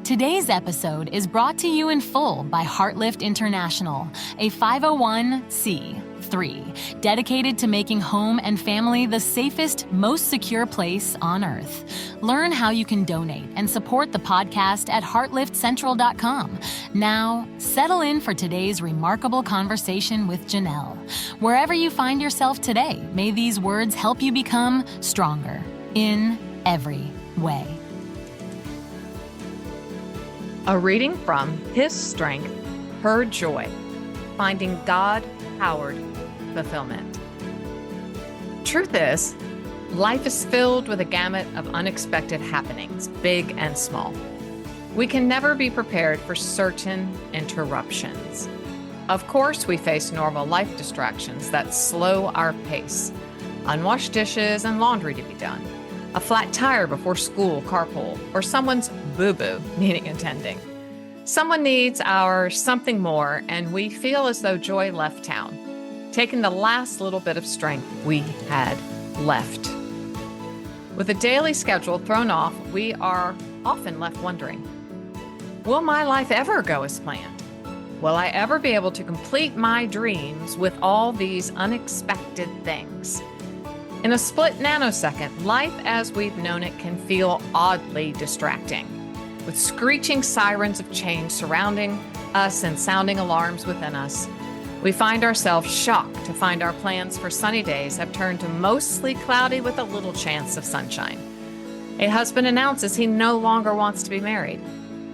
Today's episode is brought to you in full by Heartlifter International, a 501c3 dedicated to making home and family the safest, most secure place on earth. Learn how you can donate and support the podcast at heartliftcentral.com. Now, settle in for today's remarkable conversation with Janelle. Wherever you find yourself today, may these words help you become stronger in every way. A reading from His Strength, Her Joy, Finding God-Powered Fulfillment. Truth is, life is filled with a gamut of unexpected happenings, big and small. We can never be prepared for certain interruptions. Of course, we face normal life distractions that slow our pace. Unwashed dishes and laundry to be done. A flat tire before school carpool, or someone's boo-boo needing attending. Someone needs our something more, and we feel as though joy left town, taking the last little bit of strength we had left. With a daily schedule thrown off, we are often left wondering, will my life ever go as planned? Will I ever be able to complete my dreams with all these unexpected things? In a split nanosecond, life as we've known it can feel oddly distracting, with screeching sirens of change surrounding us and sounding alarms within us. We find ourselves shocked to find our plans for sunny days have turned to mostly cloudy with a little chance of sunshine. A husband announces he no longer wants to be married.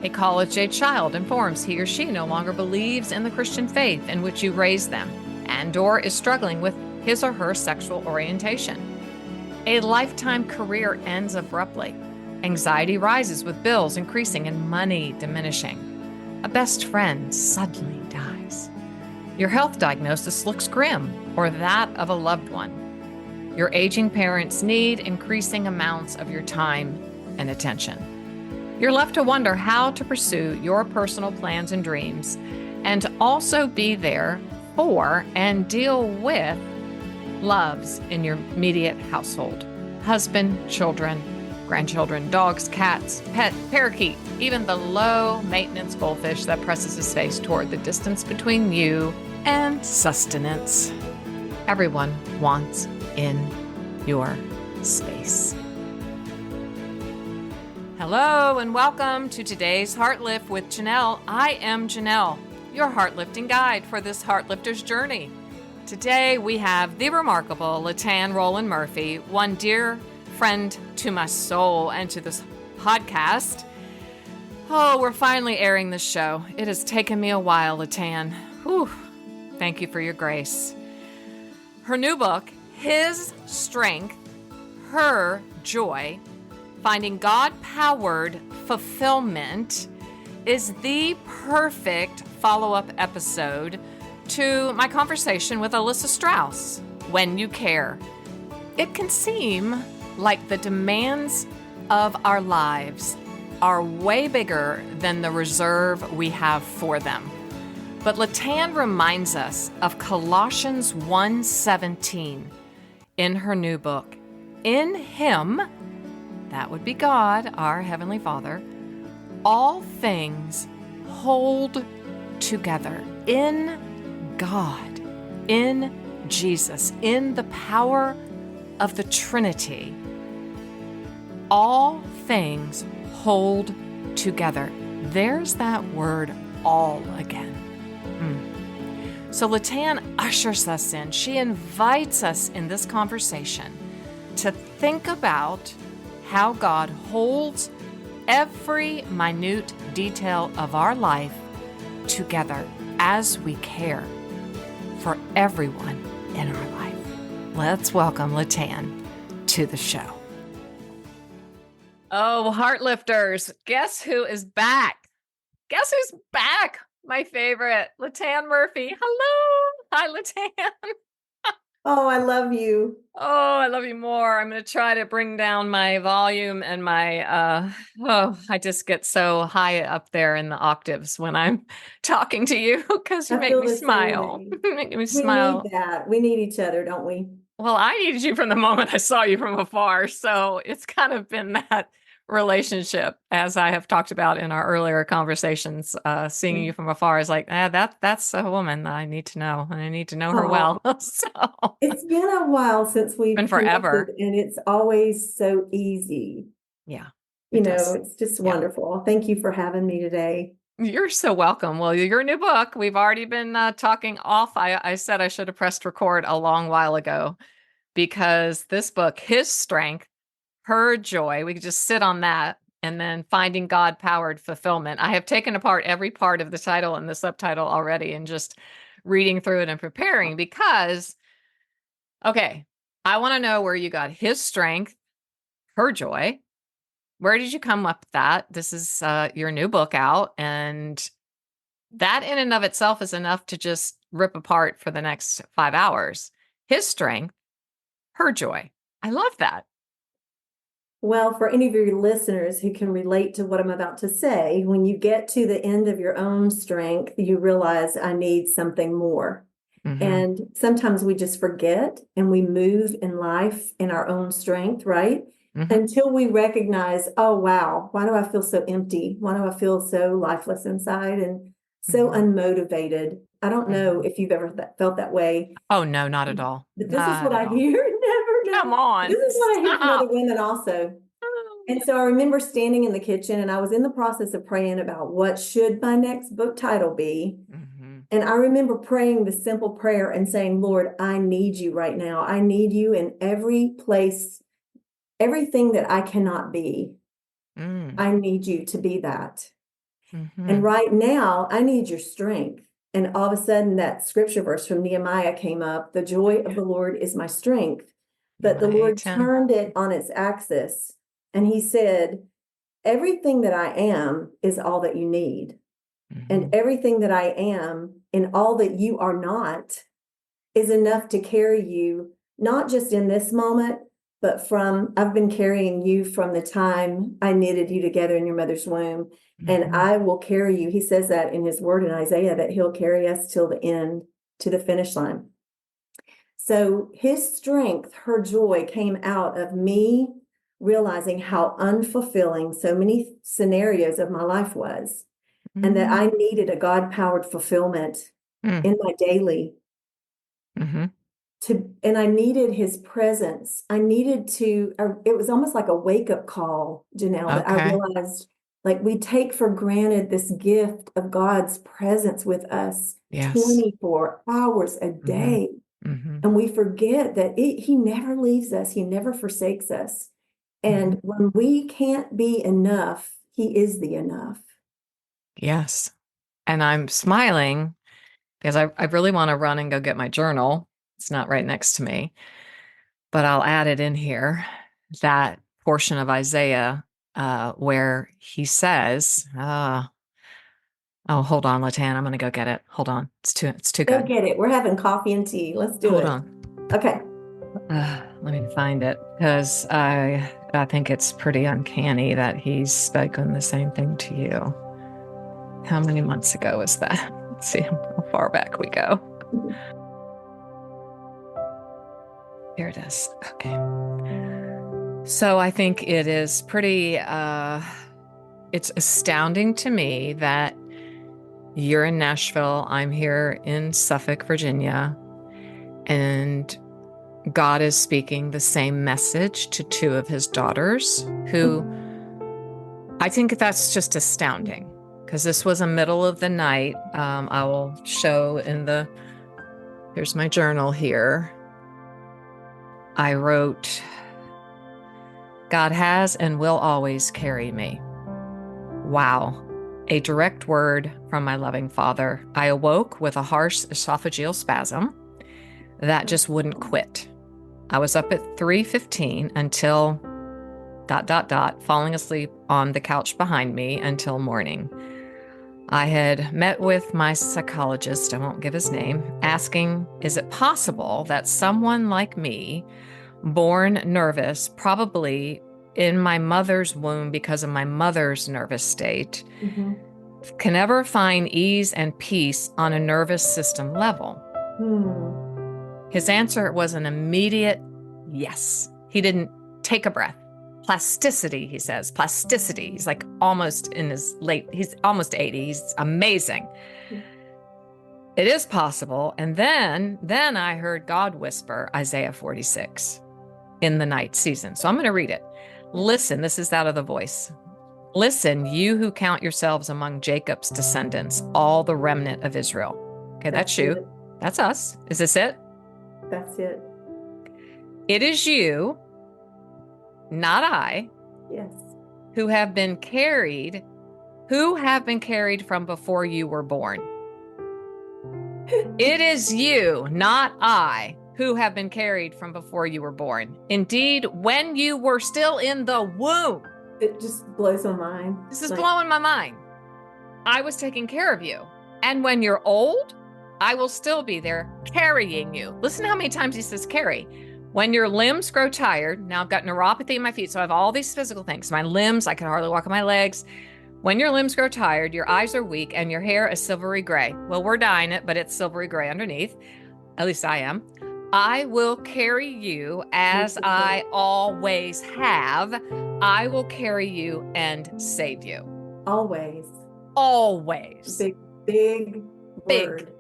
A college-age child informs he or she no longer believes in the Christian faith in which you raised them, and/or is struggling with his or her sexual orientation. A lifetime career ends abruptly. Anxiety rises with bills increasing and money diminishing. A best friend suddenly dies. Your health diagnosis looks grim, or that of a loved one. Your aging parents need increasing amounts of your time and attention. You're left to wonder how to pursue your personal plans and dreams, and to also be there for and deal with loves in your immediate household. Husband, children, grandchildren, dogs, cats, pet, parakeet, even the low-maintenance goldfish that presses his face toward the distance between you and sustenance. Everyone wants in your space. Hello and welcome to today's Heart Lift with Janelle. I am Janelle, your heart lifting guide for this Heartlifter's journey. Today we have the remarkable Latan Roland Murphy, one dear friend to my soul and to this podcast. Oh, we're finally airing this show. It has taken me a while, Latan. Whew. Thank you for your grace. Her new book, His Strength, Her Joy, Finding God-Powered Fulfillment, is the perfect follow-up episode to my conversation with Alyssa Strauss, When You Care. It can seem like the demands of our lives are way bigger than the reserve we have for them. But Latan reminds us of Colossians 1:17 in her new book. In Him, that would be God, our Heavenly Father, all things hold together. In God, in Jesus, in the power of the Trinity, all things hold together. There's that word all again. So Latan ushers us in. She invites us in this conversation to think about how God holds every minute detail of our life together as we care for everyone in our life. Let's welcome Latan to the show. Oh, Heartlifters, guess who is back? Guess who's back? My favorite, Latan Murphy. Hello. Hi, Latan. Oh, I love you. Oh, I love you more. I'm going to try to bring down my volume and my, I just get so high up there in the octaves when I'm talking to you because you I make feel me the same smile. way. You make me We smile. need that. We need each other, don't we? Well, I needed you from the moment I saw you from afar. So it's kind of been that relationship, as I have talked about in our earlier conversations. Seeing you from afar is like, that's a woman that I need to know, and I need to know her well. Oh, So it's been a while since we've been connected, forever. and it's always so easy. Yeah, it does. It's just Yeah. wonderful. Thank you for having me today. You're so welcome. Well, your new book, we've already been talking off. I said I should have pressed record a long while ago because this book, His Strength, Her Joy, we could just sit on that, and then Finding God-Powered Fulfillment. I have taken apart every part of the title and the subtitle already and just reading through it and preparing because, okay, I want to know where you got His Strength, Her Joy. Where did you come up with that? This is your new book out, and that in and of itself is enough to just rip apart for the next 5 hours. His strength, her joy. I love that. Well, for any of your listeners who can relate to what I'm about to say, when you get to the end of your own strength, you realize I need something more. Mm-hmm. And sometimes we just forget and we move in life in our own strength, right? Mm-hmm. Until we recognize, oh, wow, why do I feel so empty? Why do I feel so lifeless inside and so unmotivated? I don't know if you've ever felt that way. Oh, no, not at all. But this is Not what at I all. hear. Never. Come on. This is what I hear from other Stop. women also. And so I remember standing in the kitchen and I was in the process of praying about what should my next book title be. Mm-hmm. And I remember praying the simple prayer and saying, Lord, I need you right now. I need you in every place, everything that I cannot be. I need you to be that. Mm-hmm. And right now, I need your strength. And all of a sudden, that scripture verse from Nehemiah came up, the joy of the Lord is my strength. But the Lord turned it on its axis. And he said, everything that I am is all that you need. Mm-hmm. And everything that I am and all that you are not is enough to carry you, not just in this moment, but I've been carrying you from the time I knitted you together in your mother's womb. Mm-hmm. And I will carry you. He says that in his word in Isaiah, that he'll carry us till the end, to the finish line. So his strength, her joy came out of me realizing how unfulfilling so many scenarios of my life was, and that I needed a God-powered fulfillment in my daily. And I needed his presence. I needed to, it was almost like a wake-up call, Janelle, that I realized, like, we take for granted this gift of God's presence with us 24 hours a day. And we forget that he never leaves us. He never forsakes us. And when we can't be enough, he is the enough. Yes. And I'm smiling because I really want to run and go get my journal. It's not right next to me, but I'll add it in here. That portion of Isaiah where he says, oh, hold on, Latan, I'm going to go get it. Hold on. It's too good. Go get it. We're having coffee and tea. Let's do it. Hold on. Okay. Let me find it because I think it's pretty uncanny that he's spoken the same thing to you. How many months ago was that? Let's see how far back we go. Here it is. Okay. So I think it is pretty, it's astounding to me that you're in Nashville, I'm here in Suffolk, Virginia, and God is speaking the same message to two of his daughters who, I think that's just astounding because this was a middle of the night. I will show here's my journal here. I wrote, God has and will always carry me. Wow. A direct word from my loving Father. I awoke with a harsh esophageal spasm that just wouldn't quit. I was up at 3:15 until ... falling asleep on the couch behind me until morning. I had met with my psychologist, I won't give his name, asking, is it possible that someone like me, born nervous, probably in my mother's womb because of my mother's nervous state, can ever find ease and peace on a nervous system level? His answer was an immediate yes. He didn't take a breath. plasticity, he says. Plasticity. He's like almost in his he's almost 80. He's amazing. It is possible. And then I heard God whisper Isaiah 46 in the night season. So I'm going to read it. Listen, this is out of the voice. Listen, you who count yourselves among Jacob's descendants, all the remnant of Israel. Okay, that's you. It. That's us. Is this it? That's it. It is you, not I, yes, who have been carried from before you were born. It is you, not I, who have been carried from before you were born. Indeed, when you were still in the womb. It just blows my mind. This is blowing my mind. I was taking care of you. And when you're old, I will still be there carrying you. Listen how many times he says carry. When your limbs grow tired, now I've got neuropathy in my feet, so I have all these physical things. My limbs, I can hardly walk on my legs. When your limbs grow tired, your eyes are weak, and your hair is silvery gray. Well, we're dyeing it, but it's silvery gray underneath. At least I am. I will carry you as I always have. I will carry you and save you. Always. Always. Big word.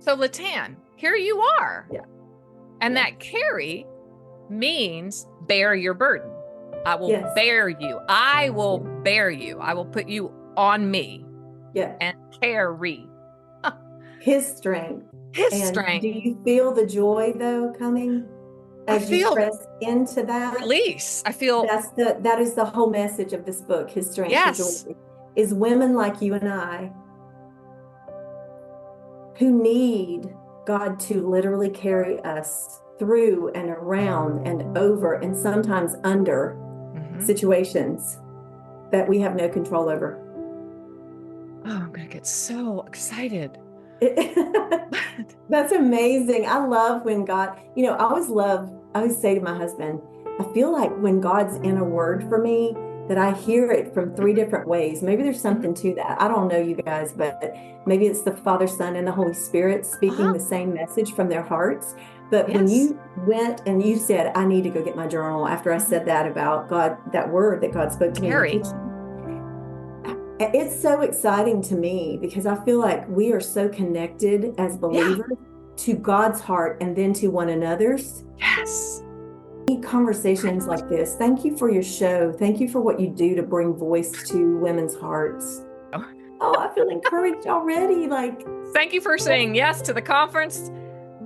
So Latan, here you are. Yeah. And that carry means bear your burden. I will bear you. I will bear you. I will put you on me. Yeah. And carry. His strength. His strength. Do you feel the joy though coming as you press into that? Release. I feel that is the whole message of this book. His strength. Yes. Joy, is women like you and I who need God to literally carry us through and around and over and sometimes under situations that we have no control over. Oh, I'm going to get so excited. That's amazing. I love when God, I always say to my husband, I feel like when God's in a word for me, that I hear it from 3 different ways. Maybe there's something to that. I don't know, you guys, but maybe it's the Father, Son, and the Holy Spirit speaking the same message from their hearts. But when you went and you said, I need to go get my journal after I said that about God, that word that God spoke to me in the kitchen. It's so exciting to me because I feel like we are so connected as believers to God's heart and then to one another's. Yes. Conversations like this. Thank you for your show. Thank you for what you do to bring voice to women's hearts. Oh, I feel encouraged already. Thank you for saying yes to the conference.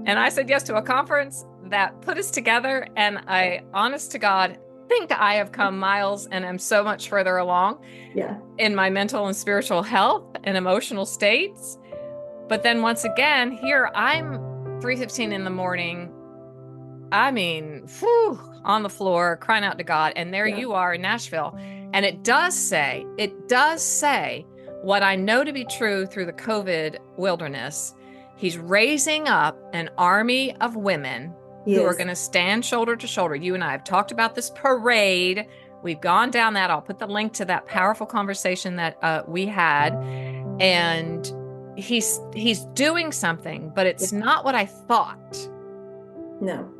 And I said yes to a conference that put us together. And I, honest to God, think I have come miles and am so much further along in my mental and spiritual health and emotional states. But then once again, here I'm 3:15 in the morning. I mean, on the floor, crying out to God. And there you are in Nashville. And it does say what I know to be true through the COVID wilderness. He's raising up an army of women who are going to stand shoulder to shoulder. You and I have talked about this parade. We've gone down that. I'll put the link to that powerful conversation that we had. And he's doing something, but it's not what I thought. No.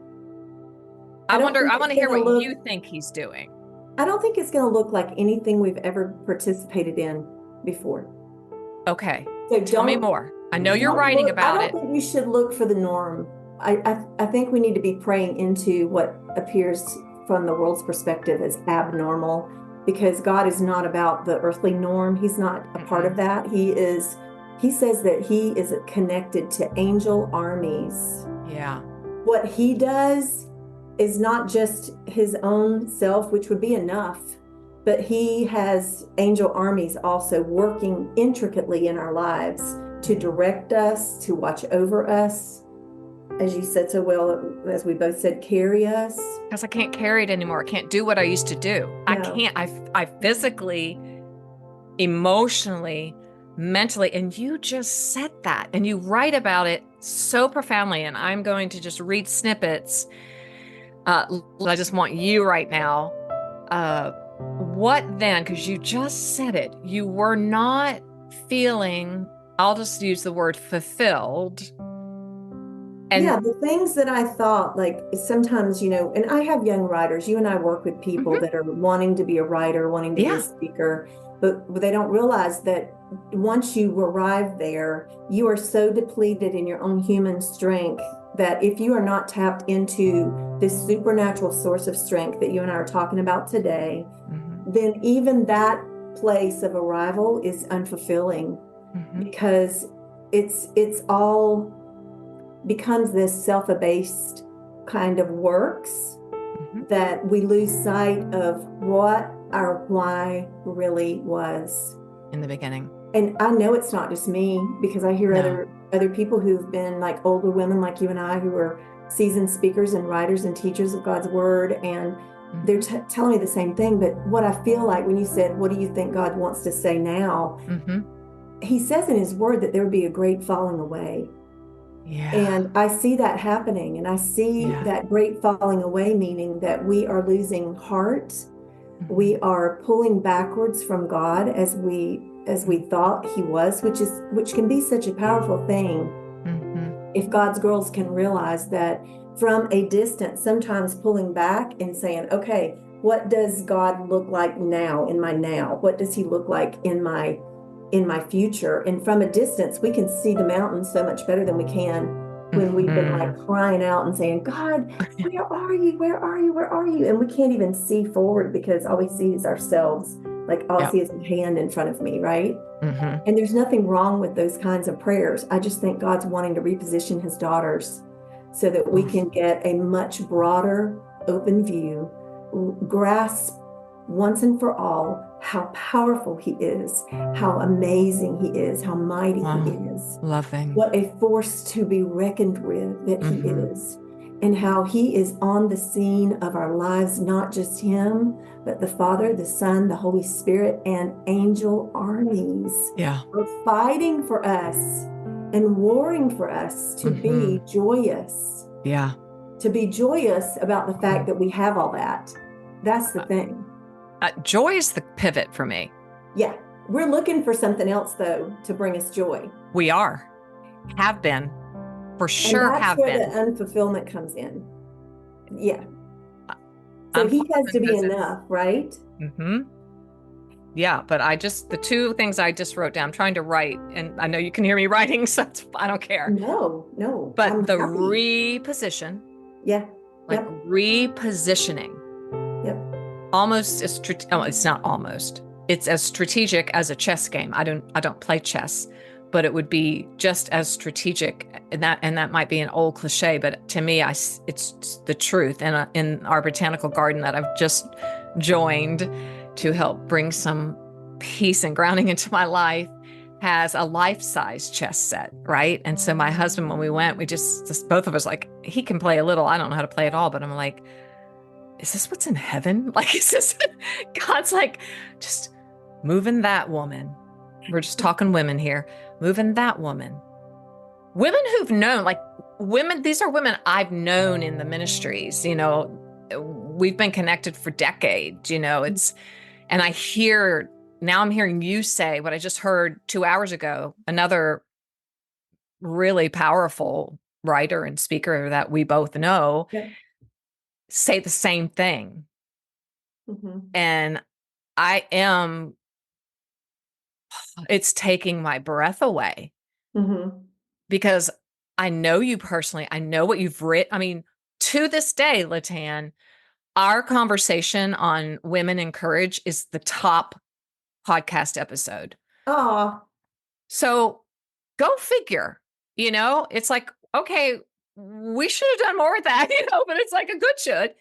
I want to hear what you think he's doing. I don't think it's going to look like anything we've ever participated in before. Okay. So tell me more. I know you're writing about it. I don't think we should look for the norm. I think we need to be praying into what appears from the world's perspective as abnormal, because God is not about the earthly norm. He's not a part of that. He says that he is connected to angel armies. Yeah. What he does is not just his own self, which would be enough, but he has angel armies also working intricately in our lives to direct us, to watch over us. As you said so well, as we both said, carry us. Because I can't carry it anymore. I can't do what I used to do. No. I can't. I physically, emotionally, mentally, and you just said that, and you write about it so profoundly, and I'm going to just read snippets. I just want you right now. What then? Because you just said it. You were not feeling, I'll just use the word fulfilled And the things that I thought, like sometimes, and I have young writers. You and I work with people Mhm. that are wanting to be a writer, wanting to be a Yeah. speaker, but they don't realize that once you arrive there, you are so depleted in your own human strength that if you are not tapped into this supernatural source of strength that you and I are talking about today, then even that place of arrival is unfulfilling because it's all becomes this self-abased kind of works that we lose sight of what our why really was in the beginning. And I know it's not just me because I hear other people who've been like older women like you and I who are seasoned speakers and writers and teachers of God's word, and they're telling me the same thing. But what I feel like when you said, what do you think God wants to say now? He says in his word that there would be a great falling away. Yeah. And I see that happening, and I see that great falling away, meaning that we are losing heart. We are pulling backwards from God as we thought he was, which can be such a powerful thing. If God's girls can realize that from a distance, sometimes pulling back and saying, okay, what does God look like now in my now? What does he look like in my future? And from a distance, we can see the mountains so much better than we can when we've been like crying out and saying, God, where are you? Where are you? Where are you? And we can't even see forward because all we see is ourselves. Like all I see is a hand in front of me, right? And there's nothing wrong with those kinds of prayers. I just think God's wanting to reposition his daughters so that we can get a much broader, open view, grasp once and for all how powerful he is, how amazing he is, how mighty he is. Loving. What a force to be reckoned with that he is, and how he is on the scene of our lives, not just him, but the Father, the Son, the Holy Spirit, and angel armies are fighting for us and warring for us to be joyous. To be joyous about the fact that we have all that. That's the thing. Joy is the pivot for me. Yeah. We're looking for something else, though, to bring us joy. We are. Have been. For sure have been. That's where the unfulfillment comes in. Yeah. So he has to be enough, right? Yeah, but the two things I just wrote down, I'm trying to write, and I know you can hear me writing, so I don't care. No. But I'm the happy. Reposition. Yeah. Like repositioning. Almost as it's not almost. It's as strategic as a chess game. I don't play chess, but it would be just as strategic. And that might be an old cliche, but to me, it's the truth. And in our botanical garden that I've just joined to help bring some peace and grounding into my life, has a life-size chess set, right? And so my husband, when we went, we just both of us like, he can play a little. I don't know how to play at all, but I'm like, is this what's in heaven? Like, is this God's like, just moving that woman. We're just talking women here. Moving that woman. Women who've known, like women, these are women I've known in the ministries, we've been connected for decades, and now I'm hearing you say what I just heard 2 hours ago, another really powerful writer and speaker that we both know say the same thing. And it's taking my breath away because I know you personally. I know what you've written. I mean, to this day, Latan, our conversation on women and courage is the top podcast episode. Oh, so go figure, it's like, okay, we should have done more of that, but it's like a good should.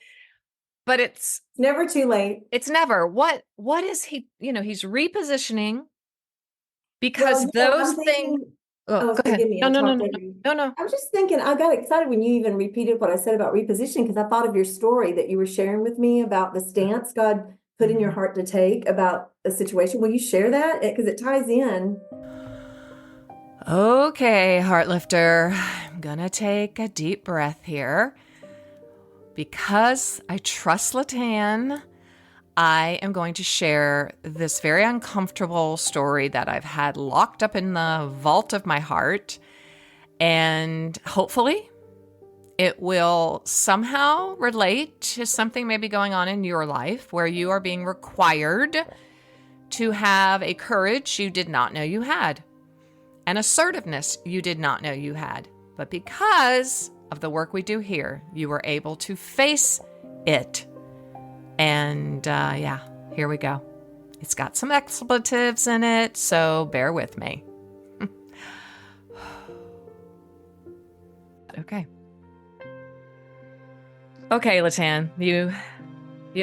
But it's never too late. It's never. What is he, he's repositioning because those things. Go ahead. No. I was just thinking, I got excited when you even repeated what I said about repositioning because I thought of your story that you were sharing with me about the stance God put in your heart to take about a situation. Will you share that? Because it ties in. Okay, Heartlifter, I'm going to take a deep breath here. Because I trust Latan, I am going to share this very uncomfortable story that I've had locked up in the vault of my heart. And hopefully It will somehow relate to something maybe going on in your life where you are being required to have a courage you did not know you had, an assertiveness you did not know you had. But because of the work we do here, you were able to face it. And here we go. It's got some expletives in it, so bear with me. Okay. Okay, Latan, you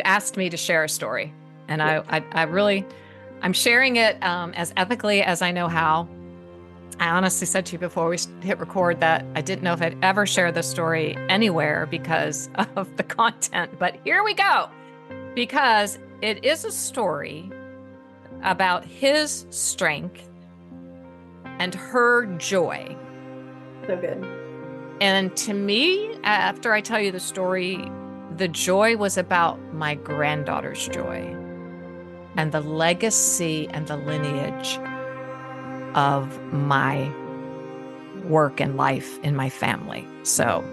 asked me to share a story, and I'm sharing it as ethically as I know how. I honestly said to you before we hit record that I didn't know if I'd ever share this story anywhere because of the content, but here we go, because it is a story about his strength and her joy. So good. And to me, after I tell you the story, the joy was about my granddaughter's joy and the legacy and the lineage of my work and life in my family. So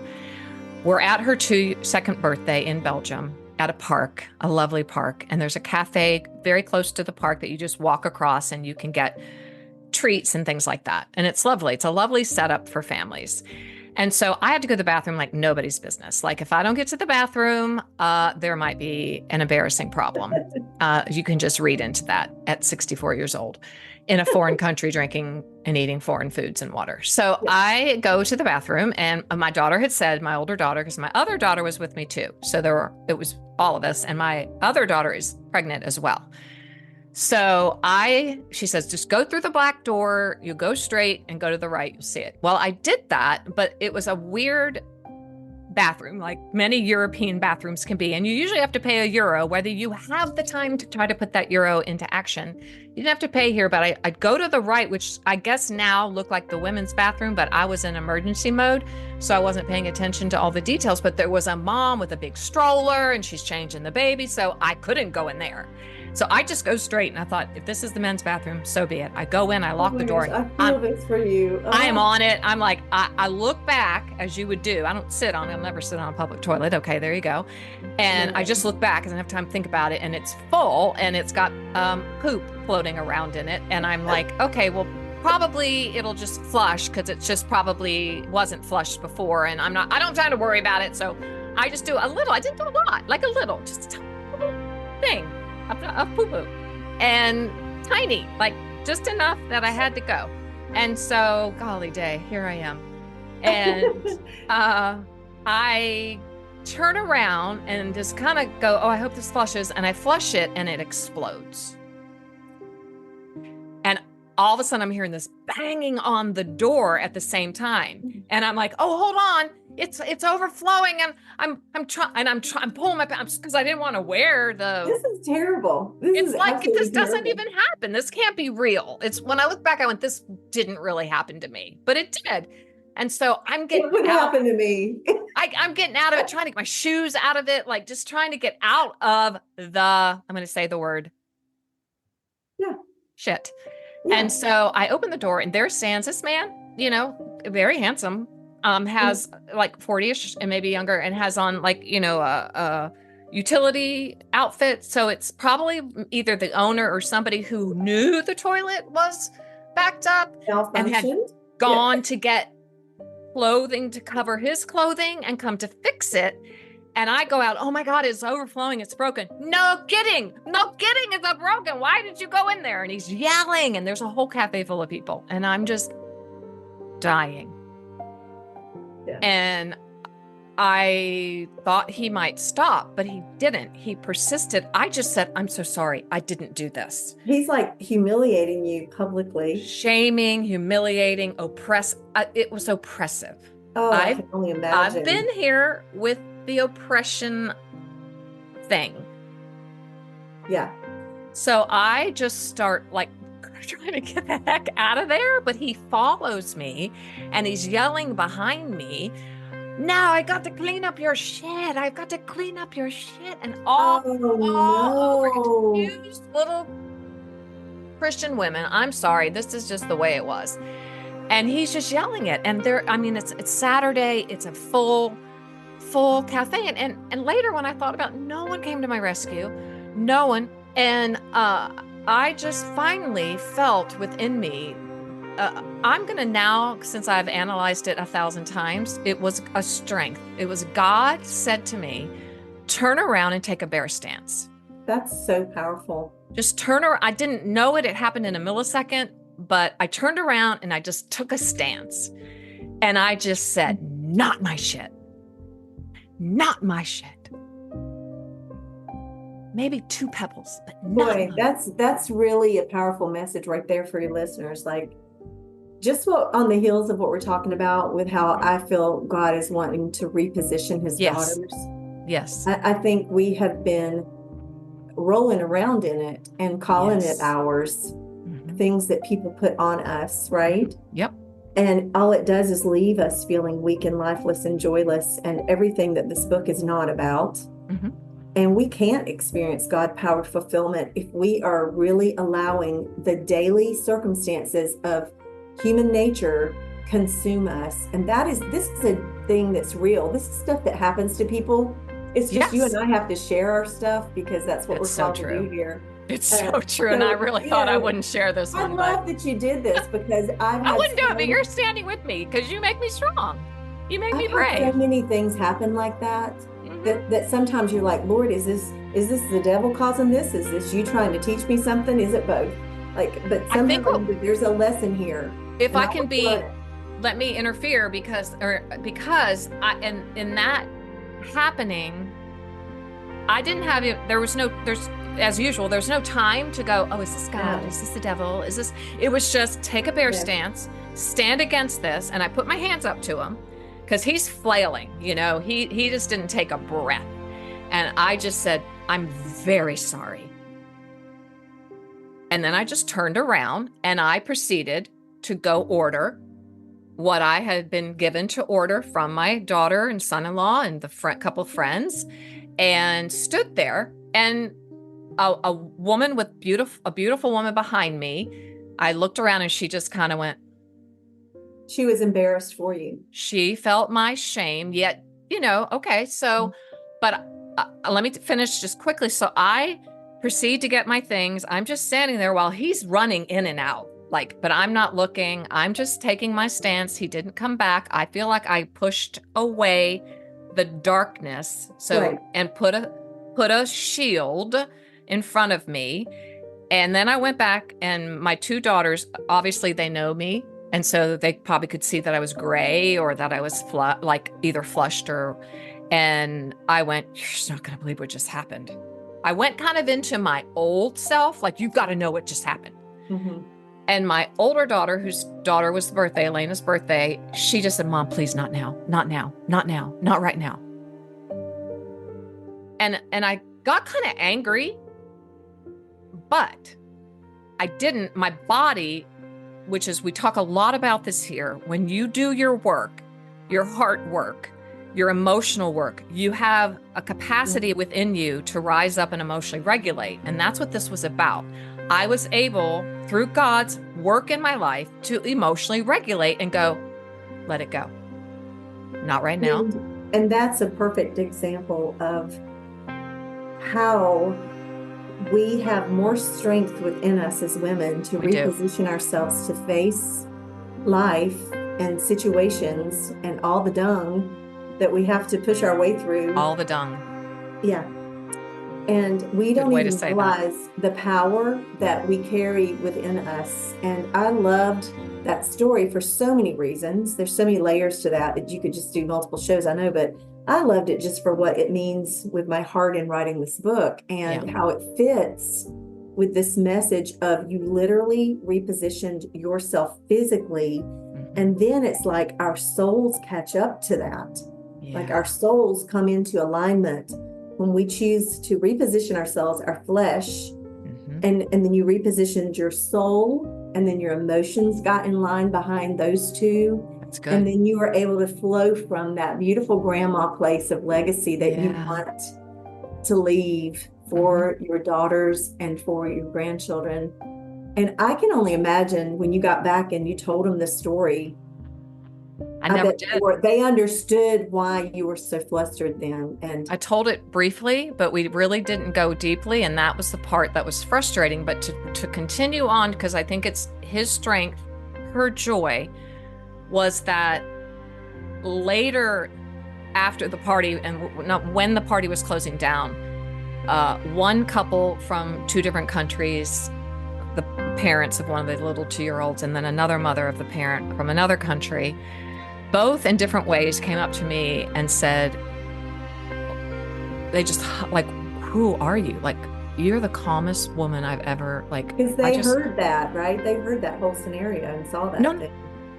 we're at her 2nd birthday in Belgium at a park, a lovely park. And there's a cafe very close to the park that you just walk across and you can get treats and things like that. And it's lovely. It's a lovely setup for families. And so I had to go to the bathroom like nobody's business. Like if I don't get to the bathroom, there might be an embarrassing problem. You can just read into that at 64 years old in a foreign country drinking and eating foreign foods and water. So I go to the bathroom, and my daughter had said, my older daughter, because my other daughter was with me too. So it was all of us, and my other daughter is pregnant as well. So she says, just go through the black door, you go straight and go to the right, you'll see it. Well, I did that, but it was a weird bathroom, like many European bathrooms can be. And you usually have to pay €1, whether you have the time to try to put that euro into action. You didn't have to pay here, but I'd go to the right, which I guess now looked like the women's bathroom, but I was in emergency mode, so I wasn't paying attention to all the details. But there was a mom with a big stroller and she's changing the baby, so I couldn't go in there. So I just go straight, and I thought, if this is the men's bathroom, so be it. I go in, I lock the door. Gosh, I feel this for you. Oh. I am on it. I'm like, I look back as you would do. I don't sit on it. I'll never sit on a public toilet. Okay, there you go. And I just look back. I don't have time to think about it. And it's full, and it's got poop floating around in it. And I'm like, okay, well, probably it'll just flush because it just probably wasn't flushed before. And I don't try to worry about it. So I just do a little. I didn't do a lot, like a little, just a little thing. A poo-poo, and tiny, like just enough that I had to go. And so, golly day, here I am. And I turn around and just kind of go, oh, I hope this flushes. And I flush it and it explodes. And all of a sudden I'm hearing this banging on the door at the same time. And I'm like, oh, hold on. It's overflowing, and I'm pulling my pants because I didn't want to wear the. This is terrible. It's like this doesn't even happen. This can't be real. It's when I look back, I went, this didn't really happen to me, but it did. And so I'm getting. What happened to me? I'm getting out of it, trying to get my shoes out of it, like just trying to get out of the. I'm going to say the word. Yeah. Shit. Yeah. And so I open the door, and there stands this man. Very handsome. Has like 40-ish and maybe younger, and has on like, a utility outfit. So it's probably either the owner or somebody who knew the toilet was backed up and had gone to get clothing to cover his clothing and come to fix it. And I go out, oh my God, it's overflowing. It's broken. No kidding. It's not broken. Why did you go in there? And he's yelling, and there's a whole cafe full of people, and I'm just dying. Yeah. And I thought he might stop, but he didn't. He persisted. I just said, I'm so sorry. I didn't do this. He's like humiliating you publicly. Shaming, humiliating, it was oppressive. Oh, I can only imagine. I've been here with the oppression thing. Yeah. So I just start like trying to get the heck out of there, but he follows me and he's yelling behind me, now I got to clean up your shit. I've got to clean up your shit. And all over confused little Christian women. I'm sorry. This is just the way it was. And he's just yelling it. And it's Saturday. It's a full full cafe. And later when I thought about it, no one came to my rescue, no one. And I just finally felt within me, I'm going to now, since I've analyzed it 1,000 times, it was a strength. It was God said to me, turn around and take a bear stance. That's so powerful. Just turn around. I didn't know it. It happened in a millisecond, but I turned around and I just took a stance. And I just said, not my shit. Not my shit. Maybe 2 pebbles, but not Boy, mine. that's really a powerful message right there for your listeners. Like, just on the heels of what we're talking about with how I feel God is wanting to reposition his Yes. daughters. Yes. I think we have been rolling around in it and calling it ours, things that people put on us, right? Yep. And all it does is leave us feeling weak and lifeless and joyless and everything that this book is not about. And we can't experience God-powered fulfillment if we are really allowing the daily circumstances of human nature consume us. And this is a thing that's real. This is stuff that happens to people. It's just you and I have to share our stuff because that's what we're called to do here. It's so true. And I really thought I wouldn't share this one. I love that you did this because I wouldn't do it, but you're standing with me because you make me strong. You make me brave. So many things happen like that. That sometimes you're like, Lord, is this the devil causing this? Is this you trying to teach me something? Is it both? But sometimes there's a lesson here. If I can let me interfere because I, in that happening, I didn't have it. There's as usual, there's no time to go, oh, is this God? No. Is this the devil? Is this? It was just take a bear stance, stand against this. And I put my hands up to him because he's flailing, he just didn't take a breath. And I just said, I'm very sorry. And then I just turned around and I proceeded to go order what I had been given to order from my daughter and son-in-law and the couple friends, and stood there. And a woman with a beautiful woman behind me, I looked around and she just kind of went. She was embarrassed for you. She felt my shame, yet, okay. So, but let me finish just quickly. So I proceed to get my things. I'm just standing there while he's running in and out. But I'm not looking. I'm just taking my stance. He didn't come back. I feel like I pushed away the darkness. And put a shield in front of me. And then I went back, and my 2 daughters, obviously they know me. And so they probably could see that I was gray or that I was either flushed and I went, you're just not going to believe what just happened. I went kind of into my old self. You've got to know what just happened. And my older daughter, whose daughter was the birthday, Elena's birthday, she just said, Mom, please, not now, not now, not now, not right now. And I got kind of angry, but I didn't. My body, which is, we talk a lot about this here, when you do your work, your heart work, your emotional work, you have a capacity within you to rise up and emotionally regulate. And that's what this was about. I was able, through God's work in my life, to emotionally regulate and go, let it go. Not right now. And that's a perfect example of how we have more strength within us as women to reposition ourselves to face life and situations and all the dung that we have to push our way through. All the dung. Yeah. And we don't even realize the power that we carry within us. And I loved that story for so many reasons. There's so many layers to that you could just do multiple shows, I know, but I loved it just for what it means with my heart in writing this book and how it fits with this message of you literally repositioned yourself physically. And then it's like our souls catch up to that. Like our souls come into alignment when we choose to reposition ourselves, our flesh, and then you repositioned your soul, and then your emotions got in line behind those two. That's good. And then you were able to flow from that beautiful grandma place of legacy that you want to leave for your daughters and for your grandchildren. And I can only imagine when you got back and you told them this story, I never bet did. they understood why you were so flustered then. And I told it briefly, but we really didn't go deeply. And that was the part that was frustrating. But to continue on, because I think it's his strength, her joy, was that later after the party, and when the party was closing down, one couple from 2 different countries, the parents of one of the little 2-year-olds, and then another mother of the parent from another country, both in different ways came up to me and said, they just like, who are you? Like, you're the calmest woman I've ever, like. Because they heard that, right? They heard that whole scenario and saw that thing.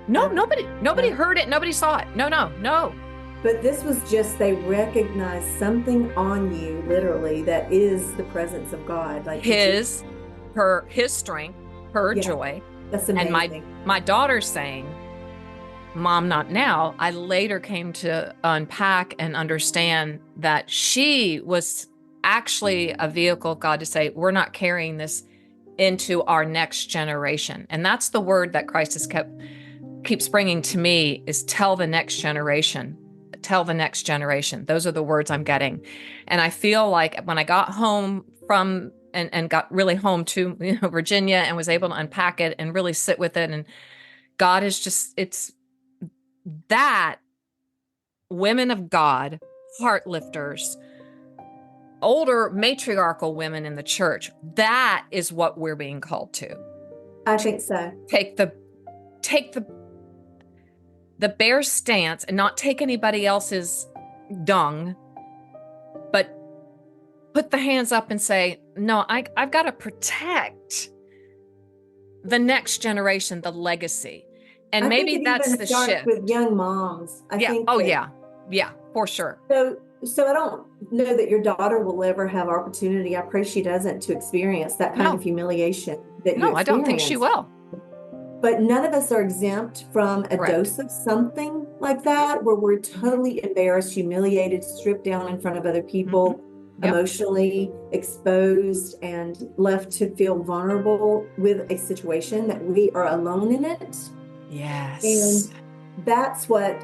No, nobody heard it. Nobody saw it. No. But this was just, they recognized something on you, literally, that is the presence of God. Like his strength, her joy. That's amazing. And my daughter's saying, Mom, not now. I later came to unpack and understand that she was actually a vehicle of God to say, we're not carrying this into our next generation. And that's the word that Christ has keeps bringing to me, is tell the next generation. Tell the next generation. Those are the words I'm getting. And I feel like when I got home from and got really home to Virginia and was able to unpack it and really sit with it, and God is just, it's that women of God, heart lifters, older matriarchal women in the church, that is what we're being called to. I think so. Take the bare stance and not take anybody else's dung, but put the hands up and say, no, I've got to protect the next generation, the legacy. And maybe that's the shift with young moms. I think. Oh, yeah, for sure. So I don't know that your daughter will ever have opportunity. I pray she doesn't, to experience that kind of humiliation that you experience. No, I don't think she will. But none of us are exempt from a dose of something like that, where we're totally embarrassed, humiliated, stripped down in front of other people, emotionally exposed, and left to feel vulnerable with a situation that we are alone in it. Yes. And that's what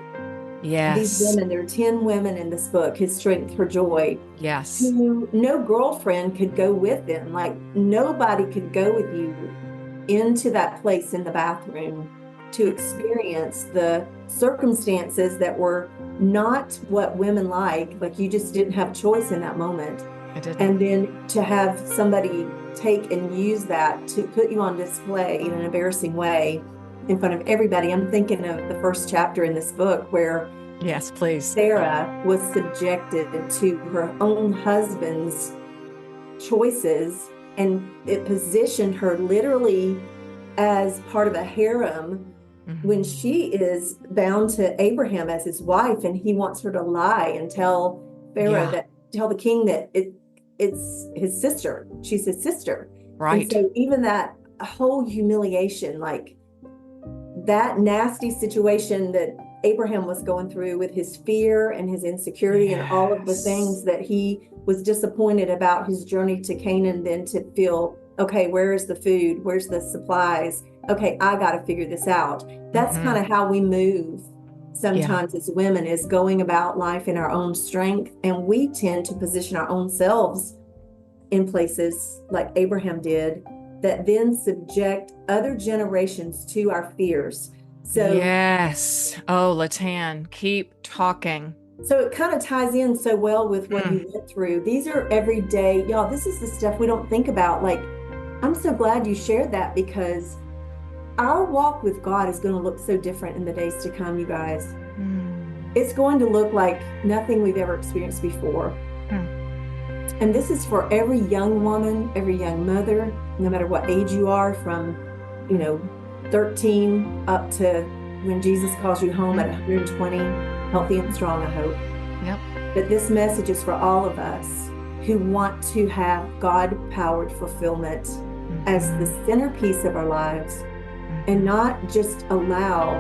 these women, there are 10 women in this book, his strength, her joy. Yes. Who no girlfriend could go with them. Like, nobody could go with you into that place in the bathroom to experience the circumstances that were not what women like you just didn't have choice in that moment. I didn't. And then to have somebody take and use that to put you on display in an embarrassing way in front of everybody. I'm thinking of the first chapter in this book where yes, please, Sarah was subjected to her own husband's choices, and it positioned her literally as part of a harem when she is bound to Abraham as his wife, and he wants her to lie and tell Pharaoh tell the king that it's his sister. She's his sister. Right. And so even that whole humiliation, like that nasty situation that Abraham was going through with his fear and his insecurity and all of the things that he was disappointed about his journey to Canaan, then to feel, okay, where's the food? Where's the supplies? Okay, I got to figure this out. That's kind of how we move sometimes as women, is going about life in our own strength. And we tend to position our own selves in places like Abraham did, that then subject other generations to our fears. So yes. Oh, Latan, keep talking. So it kind of ties in so well with what you went through. These are everyday, y'all, this is the stuff we don't think about. Like, I'm so glad you shared that, because our walk with God is going to look so different in the days to come, you guys. It's going to look like nothing we've ever experienced before. And this is for every young woman, every young mother, no matter what age you are, from, 13 up to when Jesus calls you home at 120, healthy and strong, I hope. Yep. But this message is for all of us who want to have God-powered fulfillment as the centerpiece of our lives, and not just allow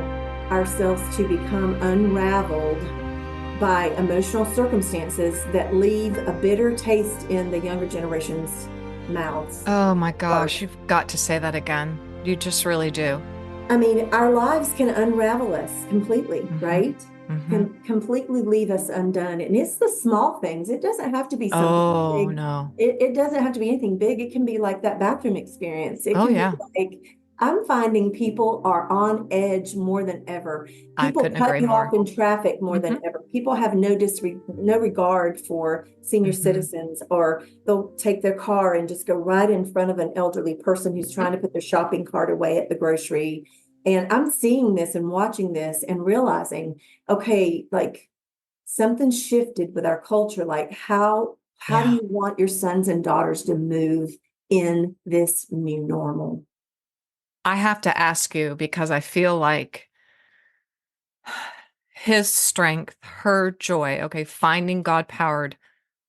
ourselves to become unraveled by emotional circumstances that leave a bitter taste in the younger generation's mouths. Oh my gosh, you've got to say that again. You just really do. I mean, our lives can unravel us completely, right? Can completely leave us undone. And it's the small things. It doesn't have to be something Oh, big. no. It doesn't have to be anything big. It can be like that bathroom experience. It Oh, can be yeah. like, I'm finding people are on edge more than ever. I People couldn't cut agree you off more. in traffic more than ever. People have no regard for senior citizens, or they'll take their car and just go right in front of an elderly person who's trying to put their shopping cart away at the grocery. And I'm seeing this and watching this and realizing, okay, like something shifted with our culture. Like how do Yeah. you want your sons and daughters to move in this new normal? I have to ask you because I feel like his strength, her joy, okay, finding God powered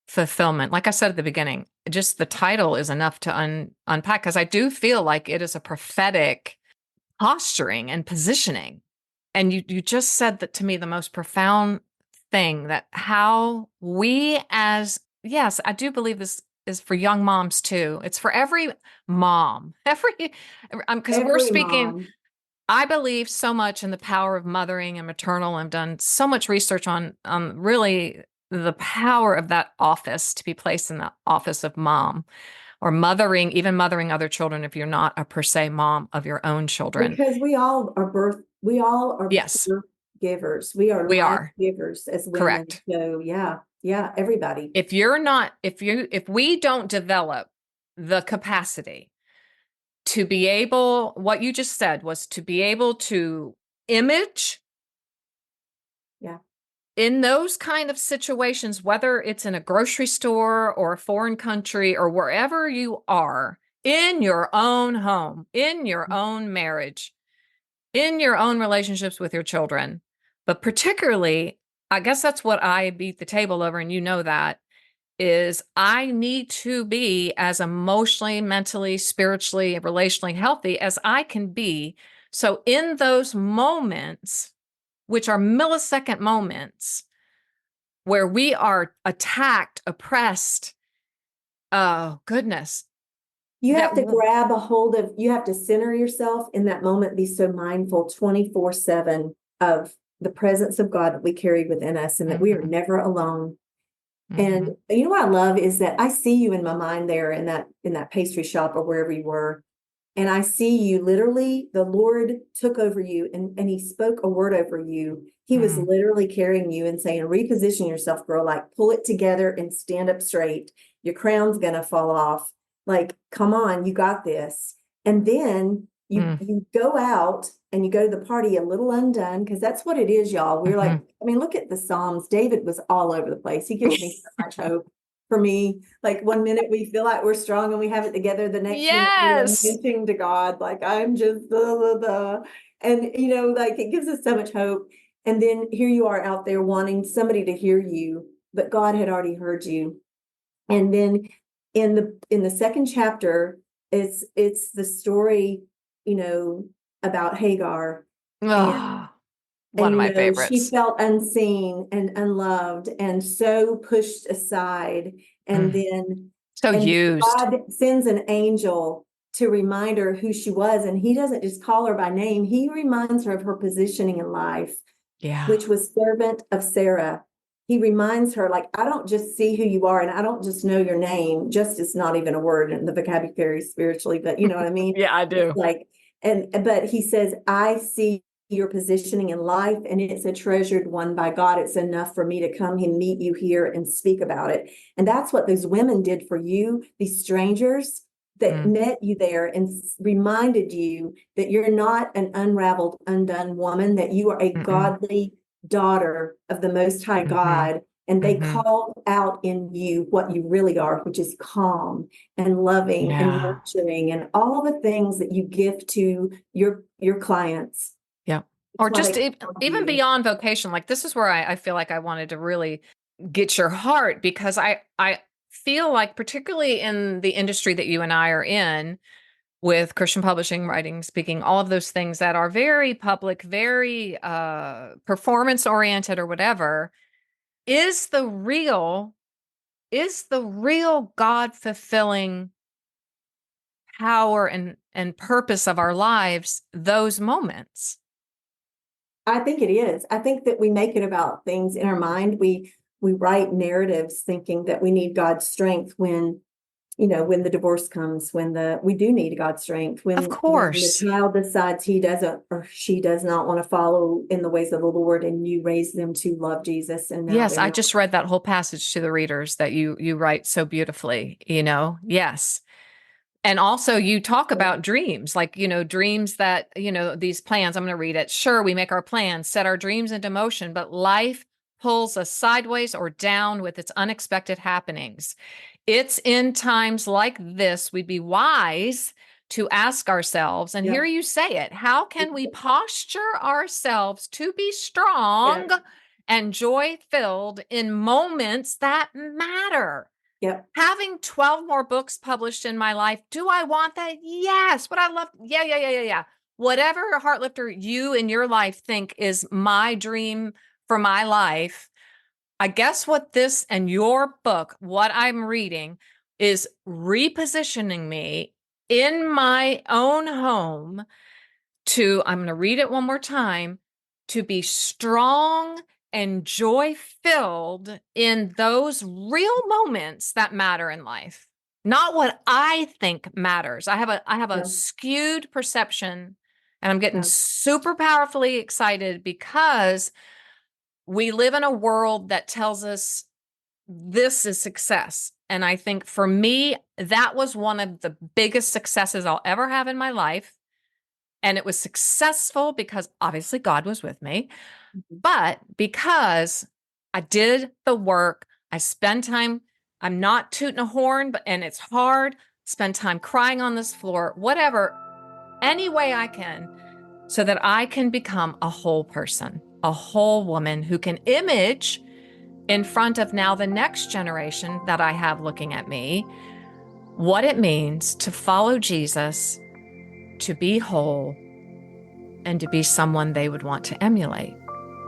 fulfillment. Like I said at the beginning, just the title is enough to unpack because I do feel like it is a prophetic posturing and positioning. And you just said that to me, the most profound thing, that how we as, yes, I do believe this is for young moms too. It's for every mom, because we're Every speaking, mom. I believe so much in the power of mothering and maternal. I've done so much research on really the power of that office, to be placed in the office of mom, or mothering, even mothering other children if you're not a per se mom of your own children. Because we all are Yes, birth givers. We are we life are. givers as women. Correct. So yeah, everybody. If we don't develop the capacity to be able, what you just said was to be able to image Yeah. in those kind of situations, whether it's in a grocery store or a foreign country or wherever you are, in your own home, in your own marriage, in your own relationships with your children, but particularly, I guess that's what I beat the table over, and you know that, is I need to be as emotionally, mentally, spiritually, relationally healthy as I can be. So in those moments, which are millisecond moments, where we are attacked, oppressed, oh goodness, You that have to you have to center yourself in that moment, be so mindful 24/7 of the presence of God that we carry within us and that we are Mhm, never alone. And mhm, you know what I love is that I see you in my mind there in that pastry shop or wherever you were. And I see you literally, the Lord took over you and he spoke a word over you. He was mm, literally carrying you and saying, reposition yourself, girl, like pull it together and stand up straight. Your crown's gonna fall off. Like, come on, you got this. And then mm, you go out and you go to the party a little undone, because that's what it is, y'all. We're like, mhm. I mean, look at the Psalms. David was all over the place. He gives me so much hope for me. Like one minute we feel like we're strong and we have it together. The next minute we're Yes. lamenting to God, like I'm just blah, blah, blah. And like it gives us so much hope. And then here you are out there wanting somebody to hear you, but God had already heard you. And then in the second chapter, it's the story, you know, about Hagar. Oh, one And of my she favorites. felt unseen and unloved and so pushed aside. And Mm. then So and used. God sends an angel to remind her who she was. And he doesn't just call her by name, he reminds her of her positioning in life, Yeah. which was servant of Sarah. He reminds her, like, I don't just see who you are and I don't just know your name. Just is not even a word in the vocabulary spiritually, but you know what I mean? Yeah, I It's do. like, but he says, I see your positioning in life and it's a treasured one by God. It's enough for me to come and meet you here and speak about it. And that's what those women did for you, these strangers that Mm, met you there and reminded you that you're not an unraveled, undone woman, that you are a mm-mm, godly daughter of the Most High mm-hmm, God. And they mm-hmm. called out in you what you really are, which is calm and loving and Yeah. nurturing and all the things that you give to your clients. Yeah. It's Or why just they call even you. beyond vocation. Like this is where I feel like I wanted to really get your heart, because I feel like, particularly in the industry that you and I are in, with Christian publishing, writing, speaking, all of those things that are very public, very performance oriented or whatever, is is the real God fulfilling power and purpose of our lives, those moments. I think it is. I think that we make it about things in our mind. We write narratives thinking that we need God's strength when, when the divorce comes, we do need God's strength, Of when course. the child decides he doesn't or she does not want to follow in the ways of the Lord, and you raise them to love Jesus. And now Yes, I just read that whole passage to the readers that you write so beautifully, Yes. And also you talk about dreams, like, dreams that, these plans, I'm going to read it. Sure, we make our plans, set our dreams into motion, but life pulls us sideways or down with its unexpected happenings. It's in times like this we'd be wise to ask ourselves, and here you say it, how can we posture ourselves to be strong and joy-filled in moments that matter? Yep. Having 12 more books published in my life, do I want that? Yes. Would I love? Yeah. Whatever, Heartlifter, you in your life think is my dream for my life, I guess what this and your book, what I'm reading, is repositioning me in my own home I'm going to read it one more time, to be strong and joy-filled in those real moments that matter in life, not what I think matters. I have a skewed perception, and I'm getting super powerfully excited because we live in a world that tells us this is success. And I think for me, that was one of the biggest successes I'll ever have in my life. And it was successful because obviously God was with me, but because I did the work, I spend time, I'm not tooting a horn, and it's hard, spend time crying on this floor, whatever, any way I can, so that I can become a whole person, a whole woman who can image in front of now the next generation that I have looking at me, what it means to follow Jesus, to be whole, and to be someone they would want to emulate.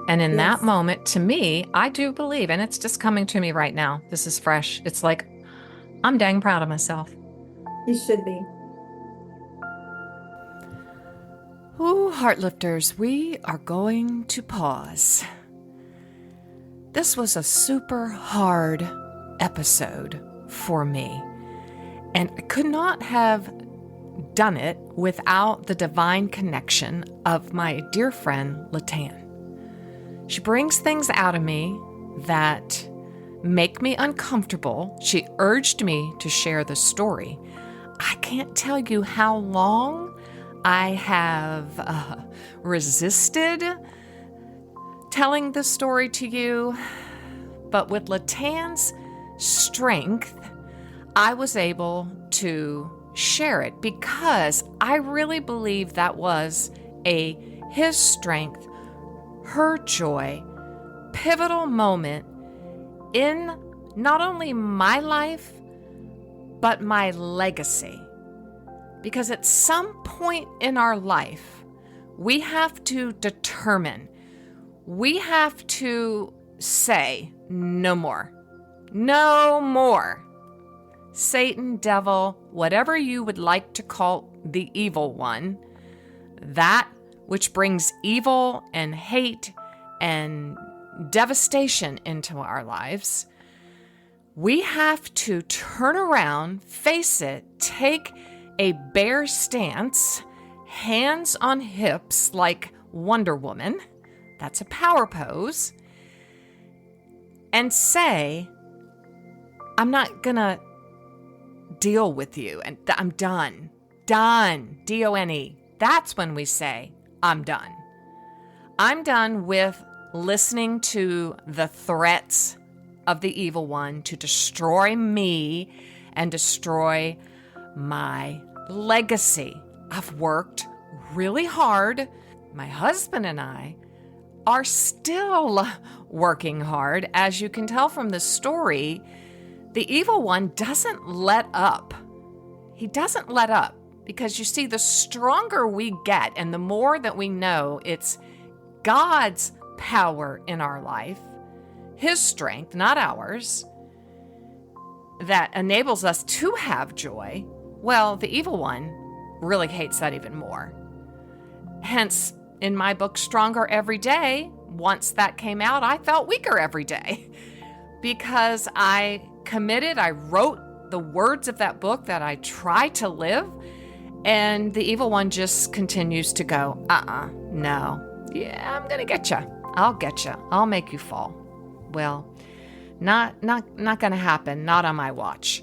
And in that moment, to me, I do believe, and it's just coming to me right now, this is fresh. It's like, I'm dang proud of myself. You should be. Ooh, Heartlifters, we are going to pause. This was a super hard episode for me, and I could not have done it without the divine connection of my dear friend, Latan. She brings things out of me that make me uncomfortable. She urged me to share the story. I can't tell you how long I have resisted telling this story to you, but with Latan's strength, I was able to share it because I really believe that was his strength, her joy, pivotal moment in not only my life, but my legacy. Because at some point in our life, we have to determine, we have to say, no more. No more. Satan, devil, whatever you would like to call the evil one, that which brings evil and hate and devastation into our lives, we have to turn around, face it, take a bare stance, hands on hips like Wonder Woman, that's a power pose, and say, I'm not gonna deal with you, and I'm done. Done. D-O-N-E. That's when we say, I'm done. I'm done with listening to the threats of the evil one to destroy me and destroy my legacy. I've worked really hard. My husband and I are still working hard. As you can tell from the story, the evil one doesn't let up. He doesn't let up because you see, the stronger we get and the more that we know it's God's power in our life, his strength, not ours, that enables us to have joy, Well, the evil one really hates that even more. Hence, in my book, Stronger Every Day, once that came out, I felt weaker every day because I wrote the words of that book that I try to live, and the evil one just continues to go, no, yeah, I'm gonna get you. I'll get you. I'll make you fall. Well, not gonna happen. Not on my watch.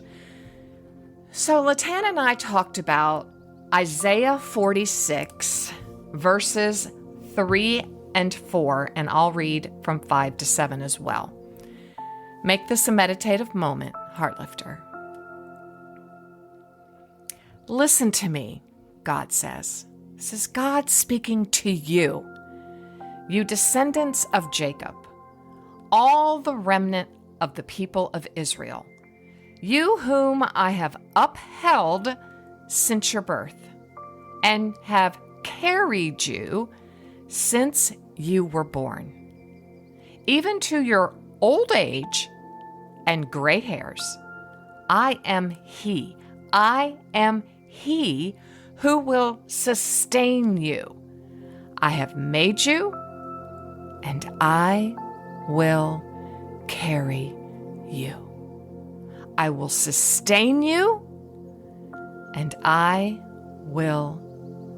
So Latan and I talked about Isaiah 46, verses 3 and 4, and I'll read from 5 to 7 as well. Make this a meditative moment, Heartlifter. Listen to me, God says. This is God speaking to you, you descendants of Jacob, all the remnant of the people of Israel, you whom I have upheld since your birth, and have carried you since you were born, even to your old age and gray hairs. I am He who will sustain you. I have made you, and I will carry you. I will sustain you, and I will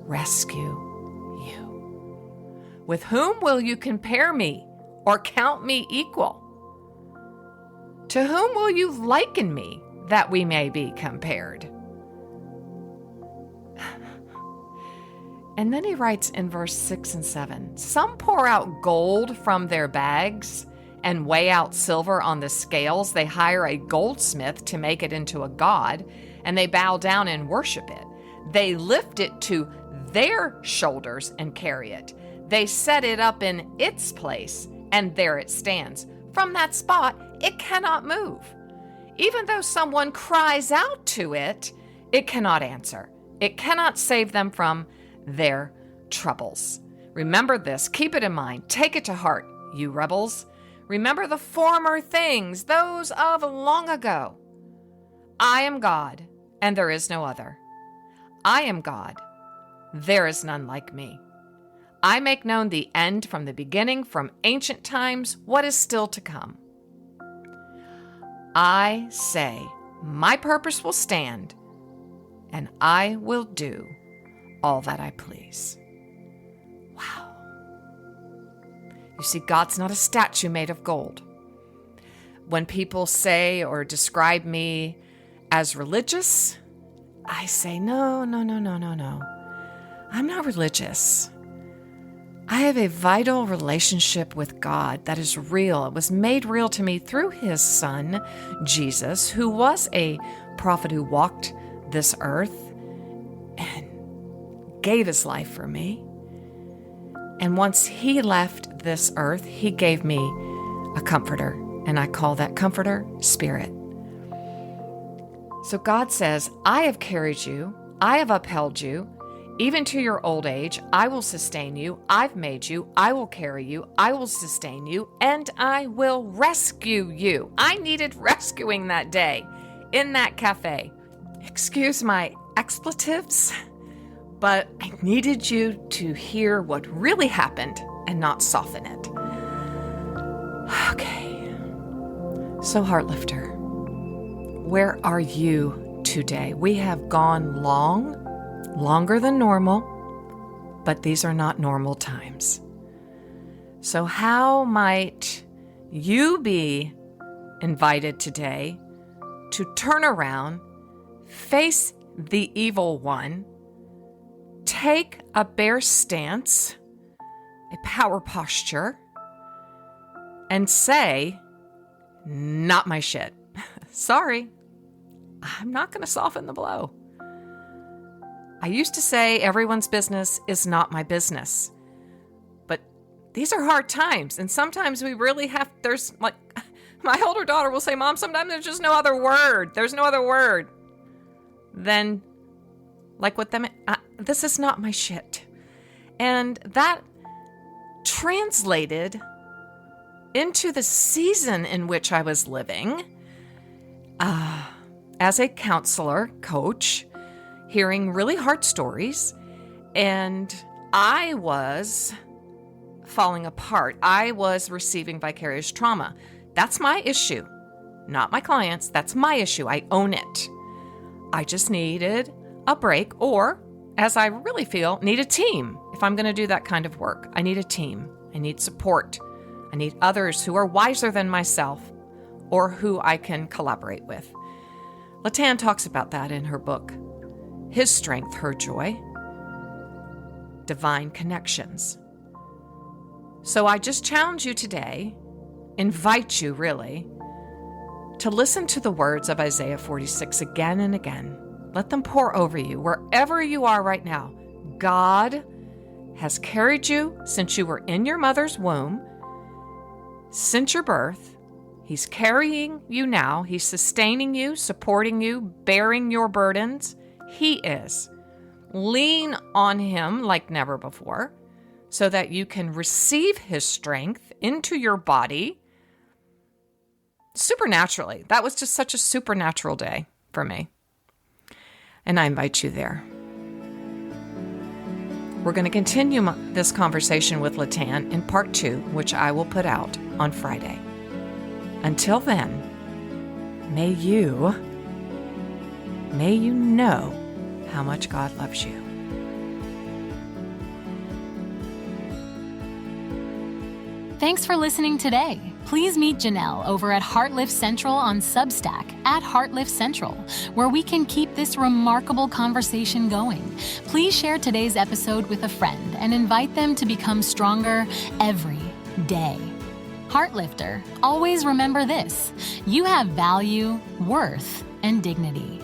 rescue you. With whom will you compare me or count me equal? To whom will you liken me that we may be compared? And then he writes in verse 6 and 7, some pour out gold from their bags and weigh out silver on the scales. They hire a goldsmith to make it into a god, and they bow down and worship it. They lift it to their shoulders and carry it. They set it up in its place, and there it stands. From that spot, it cannot move. Even though someone cries out to it, it cannot answer. It cannot save them from their troubles. Remember this. Keep it in mind. Take it to heart, you rebels. Remember the former things, those of long ago. I am God, and there is no other. I am God. There is none like me. I make known the end from the beginning, from ancient times, what is still to come. I say, my purpose will stand, and I will do all that I please. Wow. You see, God's not a statue made of gold. When people say or describe me as religious, I say, no. I'm not religious. I have a vital relationship with God that is real. It was made real to me through His Son, Jesus, who was a prophet who walked this earth and gave His life for me. And once He left this earth, He gave me a comforter, and I call that comforter Spirit. So God says, I have carried you, I have upheld you, even to your old age. I will sustain you, I've made you, I will carry you, I will sustain you, and I will rescue you. I needed rescuing that day in that cafe. Excuse my expletives, but I needed you to hear what really happened and not soften it. Okay. So, Heartlifter, where are you today? We have gone longer than normal, but these are not normal times. So how might you be invited today to turn around, face the evil one, take a bare stance, a power posture, and say, not my shit. Sorry, I'm not going to soften the blow. I used to say everyone's business is not my business. But these are hard times, and sometimes we really have, there's like, my older daughter will say, Mom, sometimes there's just no other word. There's no other word. Then, like with them, this is not my shit. And that translated into the season in which I was living as a counselor, coach, hearing really hard stories, and I was falling apart. I was receiving vicarious trauma. That's my issue, not my clients. That's my issue. I own it. I just needed a break, or, as I really feel, need a team. If I'm going to do that kind of work, I need a team. I need support. I need others who are wiser than myself or who I can collaborate with. Latan talks about that in her book, His Strength, Her Joy, Divine Connections. So I just challenge you today, invite you really, to listen to the words of Isaiah 46 again and again. Let them pour over you wherever you are right now. God has carried you since you were in your mother's womb, since your birth. He's carrying you now. He's sustaining you, supporting you, bearing your burdens. He is. Lean on Him like never before so that you can receive His strength into your body supernaturally. That was just such a supernatural day for me. And I invite you there. We're going to continue this conversation with Latan in part 2, which I will put out on Friday. Until then, may you know how much God loves you. Thanks for listening today. Please meet Janelle over at Heartlift Central on Substack at Heartlift Central, where we can keep this remarkable conversation going. Please share today's episode with a friend and invite them to become stronger every day. Heartlifter, always remember this: you have value, worth, and dignity.